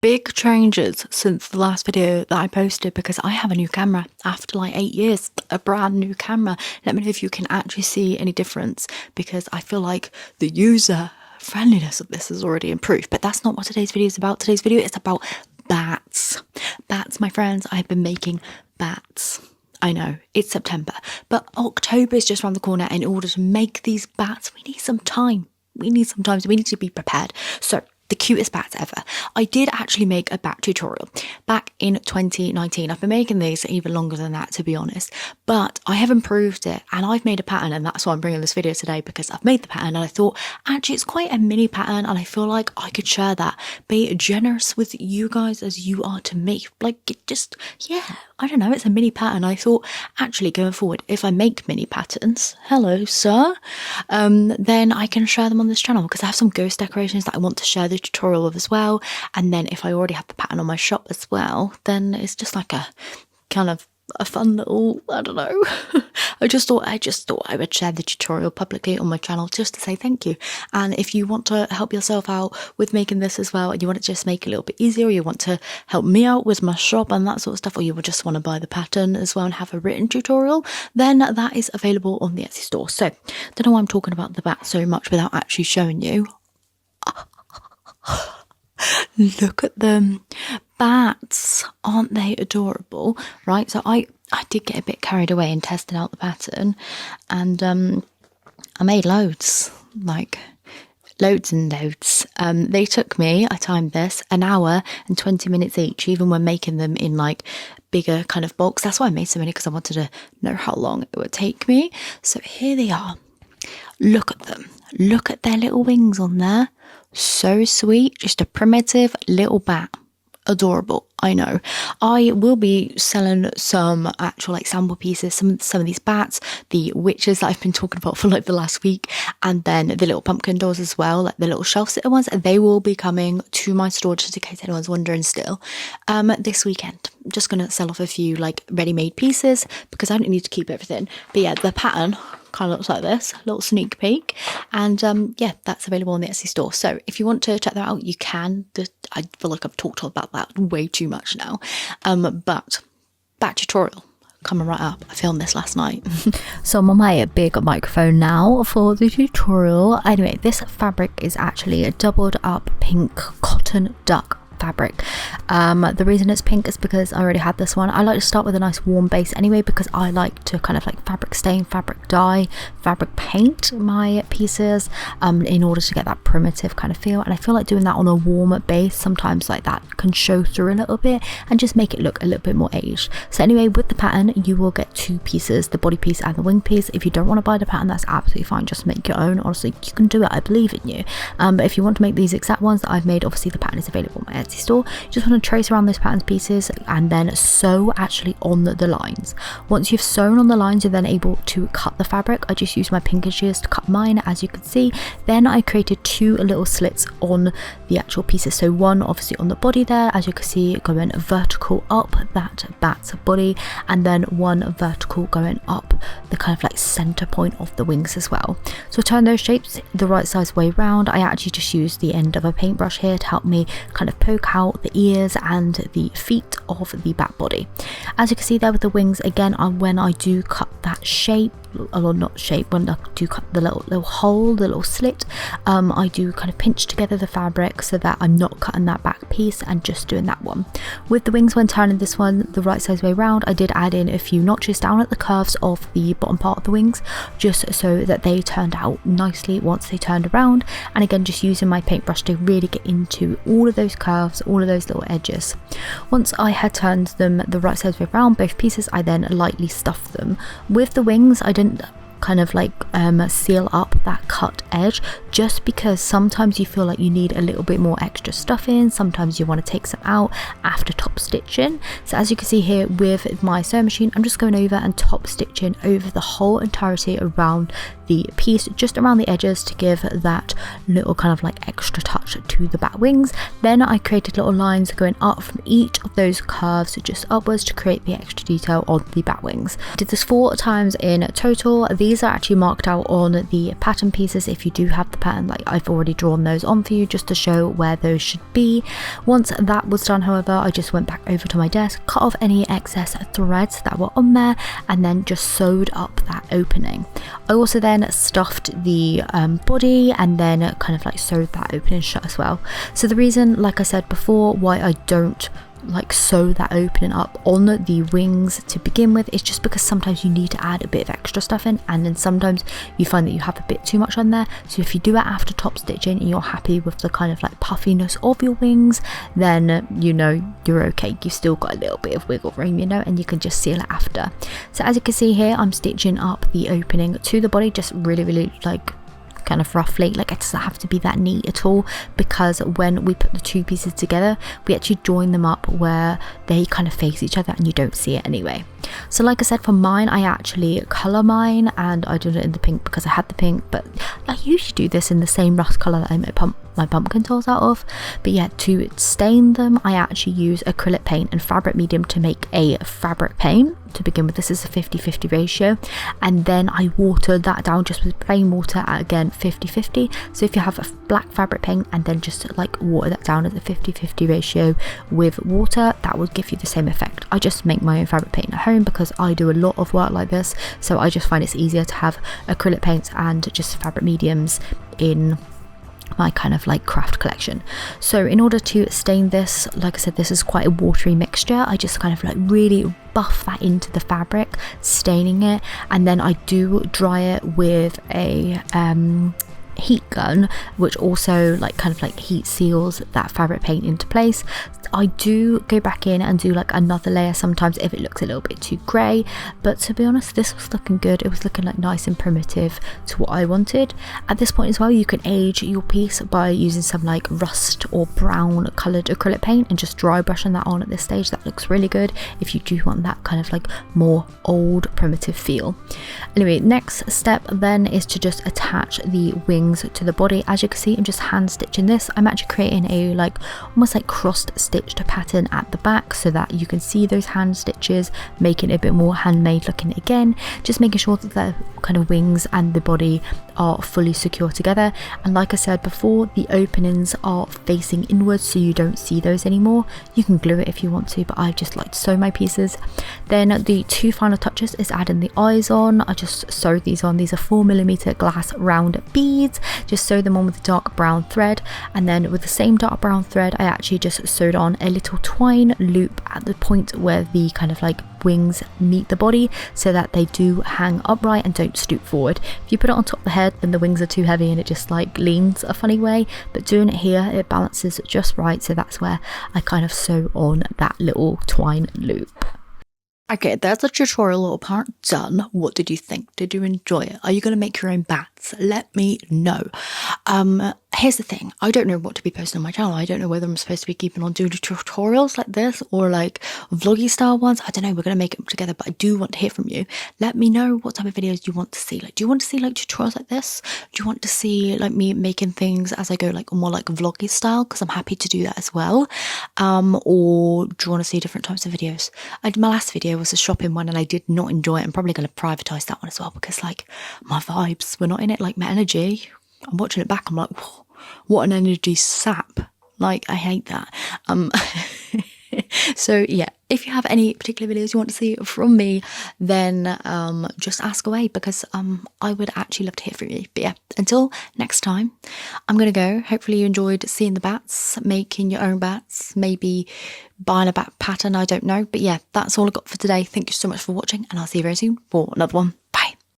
Big changes since the last video that I posted because I have a new camera after like 8 years, a brand new camera. Let me know if you can actually see any difference because I feel like the user friendliness of this has already improved, but that's not what today's video is about. Today's video is about bats. Bats, my friends. I've been making bats. I know, it's September, but October is just around the corner, and in order to make these bats, we need some time. So we need to be prepared. So the cutest bats ever. I did actually make a bat tutorial back in 2019. I've been making these even longer than that, to be honest, but I have improved it and I've made a pattern, and that's why I'm bringing this video today, because I've made the pattern and I thought actually it's quite a mini pattern and I feel like I could share that, be generous with you guys as you are to me. Like, it just, yeah, I don't know, it's a mini pattern. I thought actually going forward, if I make mini patterns, hello sir, then I can share them on this channel because I have some ghost decorations that I want to share the tutorial of as well. And then if I already have the pattern on my shop as well, then it's just like a kind of a fun little, I don't know. I just thought I would share the tutorial publicly on my channel just to say thank you. And if you want to help yourself out with making this as well, and you want to just make it a little bit easier, or you want to help me out with my shop and that sort of stuff, or you would just want to buy the pattern as well and have a written tutorial, then that is available on the Etsy store. So don't know why I'm talking about the bat so much without actually showing you. Look at them. Bats, aren't they adorable? Right, so I did get a bit carried away in testing out the pattern, and I made loads, like loads and loads. They took me, I timed this, an hour and 20 minutes each, even when making them in like bigger kind of bulks. That's why I made so many, because I wanted to know how long it would take me. So here they are. Look at them. Look at their little wings on there. So sweet. Just a primitive little bat. Adorable, I know. I will be selling some actual like sample pieces, some of these bats, the witches that I've been talking about for like the last week, and then the little pumpkin dolls as well, like the little shelf sitter ones. They will be coming to my store, just in case anyone's wondering still, this weekend. I'm just gonna sell off a few like ready-made pieces because I don't need to keep everything. But yeah, the pattern kind of looks like this, a little sneak peek, and yeah, that's available on the Etsy store. So if you want to check that out, you can. I feel like I've talked about that way too much now, but bat tutorial coming right up. I filmed this last night. So I'm on my big microphone now for the tutorial. Anyway, this fabric is actually a doubled up pink cotton duck fabric. The reason it's pink is because I already had this one. I like to start with a nice warm base anyway, because I like to kind of like fabric stain, fabric dye, fabric paint my pieces in order to get that primitive kind of feel, and I feel like doing that on a warm base sometimes like that can show through a little bit and just make it look a little bit more aged. So anyway, with the pattern you will get two pieces, the body piece and the wing piece. If you don't want to buy the pattern, that's absolutely fine, just make your own. Honestly, you can do it, I believe in you. But if you want to make these exact ones that I've made, obviously the pattern is available on my Etsy store. You just want to trace around those pattern pieces and then sew actually on the lines. Once you've sewn on the lines, you're then able to cut the fabric. I just used my pinkish shears to cut mine, as you can see. Then I created two little slits on the actual pieces, so one obviously on the body there, as you can see, going vertical up that bat's body, and then one vertical going up the kind of like center point of the wings as well. So turn those shapes the right size way round. I actually just used the end of a paintbrush here to help me kind of poke out the ears and the feet of the bat body. As you can see there with the wings, again, when I do cut that shape, or not shape, when I do cut the little hole, the little slit, I do kind of pinch together the fabric so that I'm not cutting that back piece and just doing that one. With the wings, when turning this one the right size way round, I did add in a few notches down at the curves of the bottom part of the wings, just so that they turned out nicely once they turned around. And again, just using my paintbrush to really get into all of those curves, all of those little edges. Once I had turned them the right size way around, both pieces, I then lightly stuffed them. With the wings, I didn't kind of like seal up that cut edge, just because sometimes you feel like you need a little bit more extra stuff in, sometimes you want to take some out after top stitching. So as you can see here with my sewing machine, I'm just going over and top stitching over the whole entirety around the piece, just around the edges, to give that little kind of like extra touch to the bat wings. Then I created little lines going up from each of those curves just upwards to create the extra detail on the bat wings. I did this 4 times in total. These these are actually marked out on the pattern pieces. If you do have the pattern, like I've already drawn those on for you just to show where those should be. Once that was done, however, I just went back over to my desk, cut off any excess threads that were on there, and then just sewed up that opening. I also then stuffed the body and then kind of like sewed that opening shut as well. So the reason, like I said before, why I don't like sew that opening up on the wings to begin with is just because sometimes you need to add a bit of extra stuff in, and then sometimes you find that you have a bit too much on there. So if you do it after top stitching and you're happy with the kind of like puffiness of your wings, then you know you're okay. You've still got a little bit of wiggle room, you know, and you can just seal it after. So as you can see here, I'm stitching up the opening to the body, just really like kind of roughly. Like, it doesn't have to be that neat at all, because when we put the two pieces together, we actually join them up where they kind of face each other and you don't see it anyway. So like I said, for mine, I actually colour mine, and I did it in the pink because I had the pink, but I usually do this in the same rust colour that I make my pumpkin toys out of. But yeah, to stain them, I actually use acrylic paint and fabric medium to make a fabric paint. To begin with, this is a 50-50 ratio, and then I watered that down just with plain water at, again, 50-50. So if you have a black fabric paint and then just like water that down at the 50-50 ratio with water, that will give you the same effect. I just make my own fabric paint at home because I do a lot of work like this, so I just find it's easier to have acrylic paints and just fabric mediums in my kind of like craft collection. So in order to stain this, like I said, this is quite a watery mixture. I just kind of like really buff that into the fabric, staining it, and then I do dry it with a heat gun, which also like kind of like heat seals that fabric paint into place. I do go back in and do like another layer sometimes if it looks a little bit too grey, but to be honest, this was looking good. It was looking like nice and primitive to what I wanted. At this point as well, you can age your piece by using some like rust or brown coloured acrylic paint and just dry brushing that on at this stage. That looks really good if you do want that kind of like more old primitive feel. Anyway, next step then is to just attach the wings to the body. As you can see, I'm just hand stitching this. I'm actually creating a like almost like crossed stitched pattern at the back so that you can see those hand stitches, making it a bit more handmade looking again, just making sure that the kind of wings and the body are fully secure together. And like I said before, the openings are facing inwards so you don't see those anymore. You can glue it if you want to, but I just like to sew my pieces. Then the two final touches is adding the eyes on. I just sewed these on. These are 4mm glass round beads. Just sew them on with the dark brown thread, and then with the same dark brown thread I actually just sewed on a little twine loop at the point where the kind of like wings meet the body so that they do hang upright and don't stoop forward. If you put it on top of the head, then the wings are too heavy and it just like leans a funny way, but doing it here, it balances just right. So that's where I kind of sew on that little twine loop. Okay, there's the tutorial little part done. What did you think? Did you enjoy it? Are you going to make your own bats? Let me know. Here's the thing. I don't know what to be posting on my channel. I don't know whether I'm supposed to be keeping on doing tutorials like this or like vloggy style ones. I don't know. We're going to make it together, but I do want to hear from you. Let me know what type of videos you want to see. Like, do you want to see like tutorials like this? Do you want to see like me making things as I go, like more like vloggy style? Because I'm happy to do that as well. Or do you want to see different types of videos? My last video was a shopping one and I did not enjoy it. I'm probably going to privatize that one as well because like my vibes were not in it, like my energy. I'm watching it back, I'm like, whoa, what an energy sap. Like, I hate that. So yeah, if you have any particular videos you want to see from me, then just ask away because I would actually love to hear from you. But yeah, until next time, I'm gonna go. Hopefully you enjoyed seeing the bats, making your own bats, maybe buying a bat pattern, I don't know. But yeah, that's all I got for today. Thank you so much for watching and I'll see you very soon for another one. Bye.